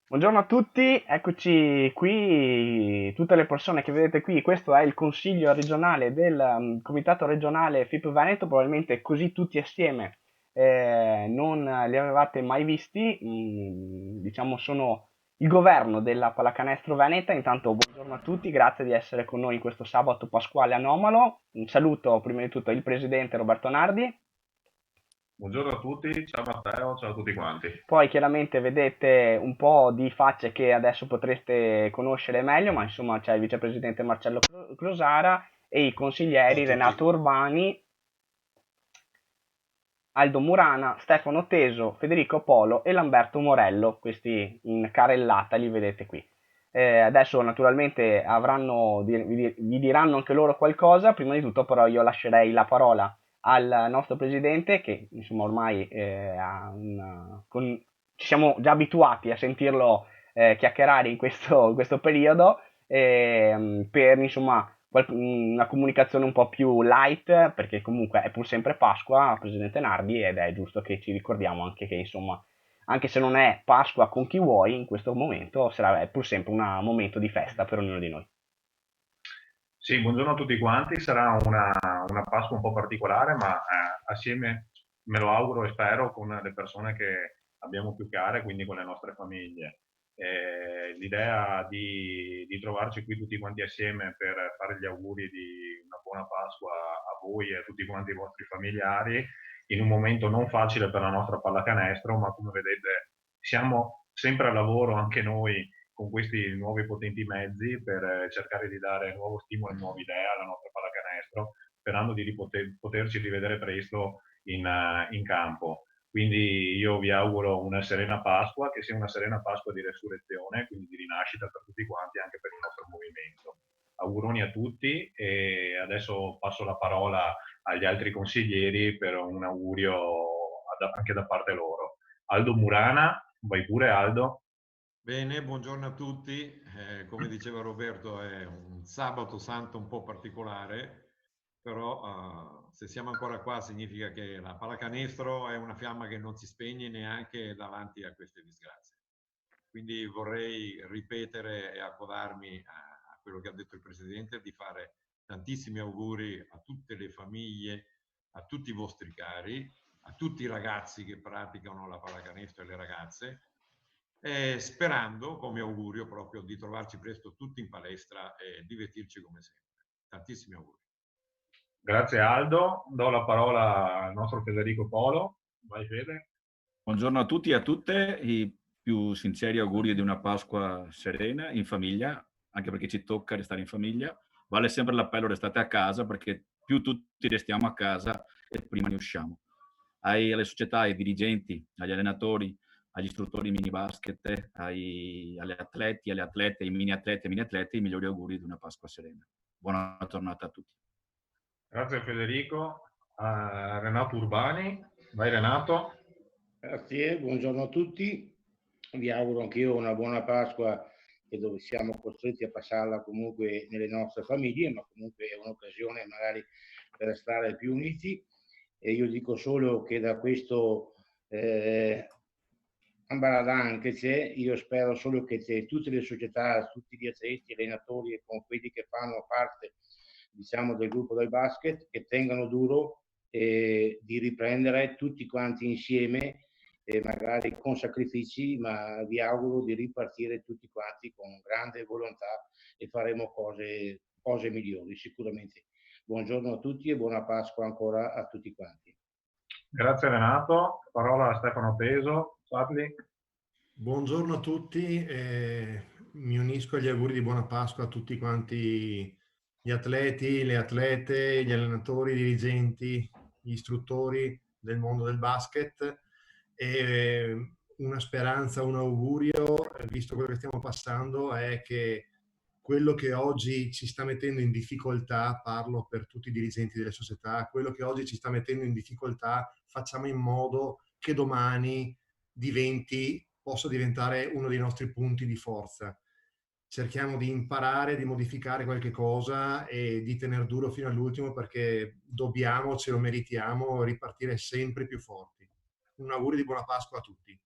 Buongiorno a tutti, eccoci qui, tutte le persone che vedete qui, questo è il consiglio regionale del comitato regionale FIP Veneto, probabilmente così tutti assieme non li avevate mai visti, diciamo sono il governo della Pallacanestro Veneta. Intanto buongiorno a tutti, grazie di essere con noi in questo sabato pasquale anomalo. Un saluto prima di tutto il presidente Roberto Nardi. Buongiorno a tutti, ciao Matteo, ciao a tutti quanti. Poi chiaramente vedete un po' di facce che adesso potreste conoscere meglio, ma insomma c'è il vicepresidente Marcello Crosara e i Ciao a consiglieri Renato tutti. Urbani, Aldo Murana, Stefano Teso, Federico Polo e Lamberto Morello, questi in carrellata li vedete qui. Adesso naturalmente vi diranno anche loro qualcosa, prima di tutto però io lascerei la parola al nostro presidente che insomma ormai ci siamo già abituati a sentirlo chiacchierare in questo periodo per insomma una comunicazione un po' più light, perché comunque è pur sempre Pasqua, Presidente Nardi, ed è giusto che ci ricordiamo anche che, insomma, anche se non è Pasqua con chi vuoi, in questo momento sarà è pur sempre un momento di festa per ognuno di noi. Sì, buongiorno a tutti quanti, sarà una Pasqua un po' particolare, ma assieme me lo auguro e spero con le persone che abbiamo più care, quindi con le nostre famiglie. L'idea di trovarci qui tutti quanti assieme per fare gli auguri di una buona Pasqua a voi e a tutti quanti i vostri familiari, in un momento non facile per la nostra pallacanestro, ma come vedete siamo sempre al lavoro anche noi con questi nuovi potenti mezzi per cercare di dare nuovo stimolo e nuove idee alla nostra pallacanestro, sperando di poterci rivedere presto in campo. Quindi io vi auguro una serena Pasqua, che sia una serena Pasqua di resurrezione, quindi di rinascita per tutti quanti, anche per il nostro movimento. Auguroni a tutti e adesso passo la parola agli altri consiglieri per un augurio anche da parte loro. Aldo Murana, vai pure Aldo. Bene, buongiorno a tutti. Come diceva Roberto, è un sabato santo un po' particolare, però se siamo ancora qua significa che la pallacanestro è una fiamma che non si spegne neanche davanti a queste disgrazie. Quindi vorrei ripetere e accodarmi a quello che ha detto il Presidente, di fare tantissimi auguri a tutte le famiglie, a tutti i vostri cari, a tutti i ragazzi che praticano la pallacanestro e le ragazze, sperando, come augurio, proprio di trovarci presto tutti in palestra e divertirci come sempre. Tantissimi auguri. Grazie Aldo, do la parola al nostro Federico Polo. Vai Fede. Buongiorno a tutti e a tutte, i più sinceri auguri di una Pasqua serena, in famiglia, anche perché ci tocca restare in famiglia. Vale sempre l'appello: restate a casa, perché più tutti restiamo a casa e prima ne usciamo. Alle società, ai dirigenti, agli allenatori, agli istruttori mini basket, alle atleti, alle atlete, ai mini atleti e mini atleti, i migliori auguri di una Pasqua serena. Buona giornata a tutti. Grazie Federico. Renato Urbani. Vai Renato. Grazie, buongiorno a tutti. Vi auguro anch'io una buona Pasqua e dove siamo costretti a passarla comunque nelle nostre famiglie, ma comunque è un'occasione magari per stare più uniti. E io dico solo che da questo ambaradan che c'è, io spero solo che tutte le società, tutti gli atleti, allenatori e con quelli che fanno parte, diciamo, del gruppo del basket, che tengano duro di riprendere tutti quanti insieme, magari con sacrifici, ma vi auguro di ripartire tutti quanti con grande volontà e faremo cose migliori sicuramente. Buongiorno a tutti e buona Pasqua ancora a tutti quanti. Grazie Renato. Parola a Stefano Peso. Sadli. Buongiorno a tutti, mi unisco agli auguri di buona Pasqua a tutti quanti gli atleti, le atlete, gli allenatori, i dirigenti, gli istruttori del mondo del basket e una speranza, un augurio, visto quello che stiamo passando, è che quello che oggi ci sta mettendo in difficoltà, parlo per tutti i dirigenti delle società, quello che oggi ci sta mettendo in difficoltà, facciamo in modo che domani possa diventare uno dei nostri punti di forza. Cerchiamo di imparare, di modificare qualche cosa e di tener duro fino all'ultimo perché dobbiamo, ce lo meritiamo, ripartire sempre più forti. Un augurio di buona Pasqua a tutti.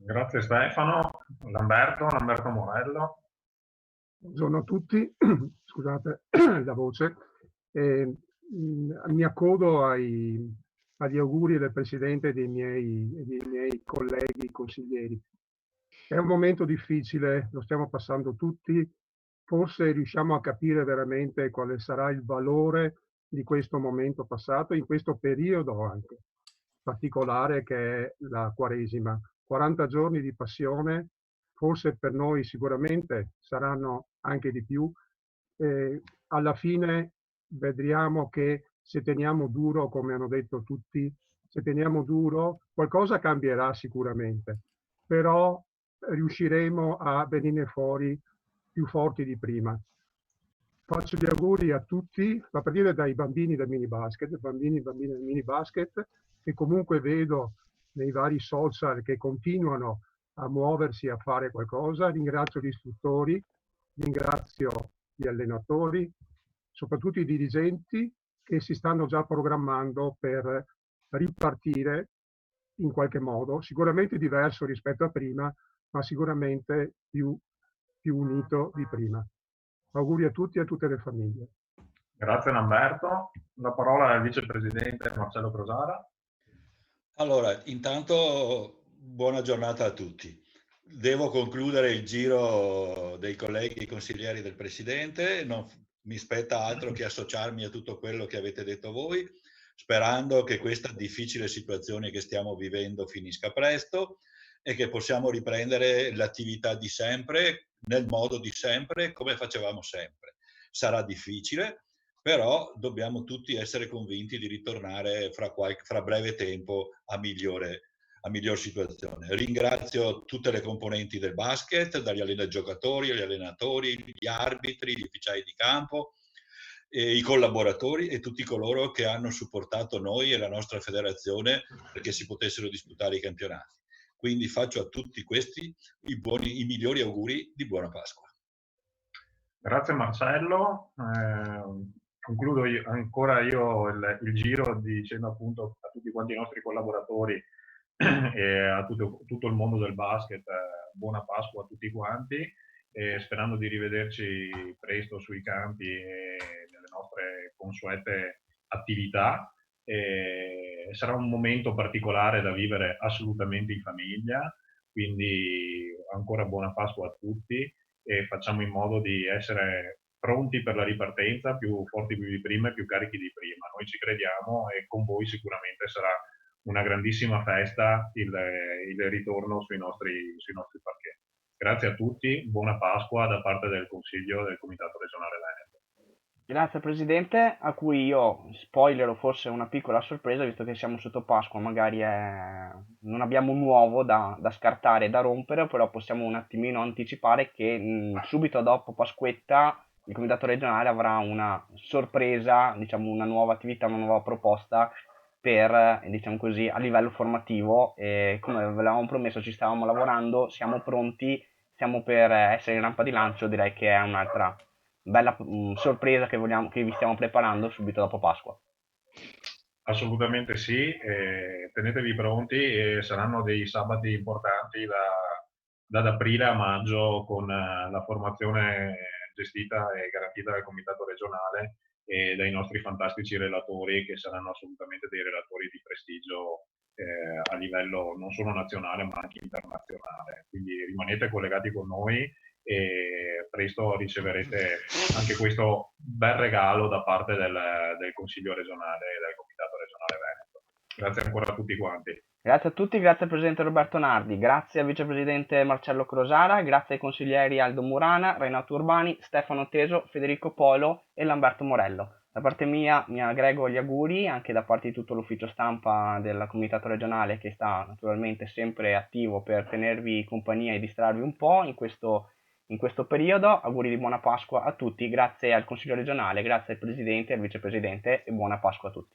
Grazie Stefano. Lamberto Morello. Buongiorno a tutti, scusate la voce. Mi accodo agli auguri del Presidente e dei miei colleghi consiglieri. È un momento difficile, lo stiamo passando tutti, forse riusciamo a capire veramente quale sarà il valore di questo momento passato, in questo periodo anche particolare che è la Quaresima. 40 giorni di passione, forse per noi sicuramente saranno anche di più. Alla fine vedremo che se teniamo duro, come hanno detto tutti, se teniamo duro, qualcosa cambierà sicuramente, però riusciremo a venire fuori più forti di prima. Faccio gli auguri a tutti, a partire dai bambini del mini basket, bambini e bambine del mini basket, che comunque vedo nei vari social che continuano a muoversi, a fare qualcosa. Ringrazio gli istruttori, ringrazio gli allenatori, soprattutto i dirigenti che si stanno già programmando per ripartire in qualche modo, sicuramente diverso rispetto a prima, ma sicuramente più unito di prima. Auguri a tutti e a tutte le famiglie. Grazie Lamberto. La parola al vicepresidente Marcello Crosara. Allora, intanto buona giornata a tutti. Devo concludere il giro dei colleghi consiglieri del Presidente, non mi spetta altro che associarmi a tutto quello che avete detto voi, sperando che questa difficile situazione che stiamo vivendo finisca presto e che possiamo riprendere l'attività di sempre, nel modo di sempre, come facevamo sempre. Sarà difficile, però dobbiamo tutti essere convinti di ritornare fra breve tempo a miglior situazione. Ringrazio tutte le componenti del basket, dagli giocatori, agli allenatori, gli arbitri, gli ufficiali di campo, i collaboratori e tutti coloro che hanno supportato noi e la nostra federazione perché si potessero disputare i campionati. Quindi faccio a tutti questi i migliori auguri di buona Pasqua. Grazie Marcello. Concludo ancora io il giro dicendo appunto a tutti quanti i nostri collaboratori e a tutto il mondo del basket buona Pasqua a tutti quanti, e sperando di rivederci presto sui campi e nelle nostre consuete attività. Sarà un momento particolare da vivere assolutamente in famiglia, quindi ancora buona Pasqua a tutti e facciamo in modo di essere pronti per la ripartenza, più forti più di prima e più carichi di prima. Noi ci crediamo e con voi sicuramente sarà una grandissima festa il ritorno sui nostri parquet. Grazie a tutti, buona Pasqua da parte del Consiglio del Comitato Regionale Veneto. Grazie Presidente, a cui io spoilerò forse una piccola sorpresa, visto che siamo sotto Pasqua, magari non abbiamo un uovo da scartare e da rompere, però possiamo un attimino anticipare che subito dopo Pasquetta il Comitato Regionale avrà una sorpresa, diciamo una nuova attività, una nuova proposta per, diciamo così, a livello formativo. E come ve l'avevamo promesso, ci stavamo lavorando, siamo pronti, stiamo per essere in rampa di lancio, direi che è un'altra bella sorpresa che vi stiamo preparando subito dopo Pasqua. Assolutamente sì, tenetevi pronti e saranno dei sabati importanti da aprile a maggio con la formazione gestita e garantita dal Comitato regionale e dai nostri fantastici relatori che saranno assolutamente dei relatori di prestigio a livello non solo nazionale ma anche internazionale. Quindi rimanete collegati con noi e presto riceverete anche questo bel regalo da parte del Consiglio regionale e del Comitato regionale Veneto. Grazie ancora a tutti quanti. Grazie a tutti, grazie al Presidente Roberto Nardi, grazie al Vicepresidente Marcello Crosara, grazie ai consiglieri Aldo Murana, Renato Urbani, Stefano Teso, Federico Polo e Lamberto Morello. Da parte mia mi aggrego gli auguri anche da parte di tutto l'ufficio stampa del Comitato regionale che sta naturalmente sempre attivo per tenervi compagnia e distrarvi un po' in questo periodo. Auguri di buona Pasqua a tutti, grazie al Consiglio regionale, grazie al Presidente e al Vicepresidente e buona Pasqua a tutti.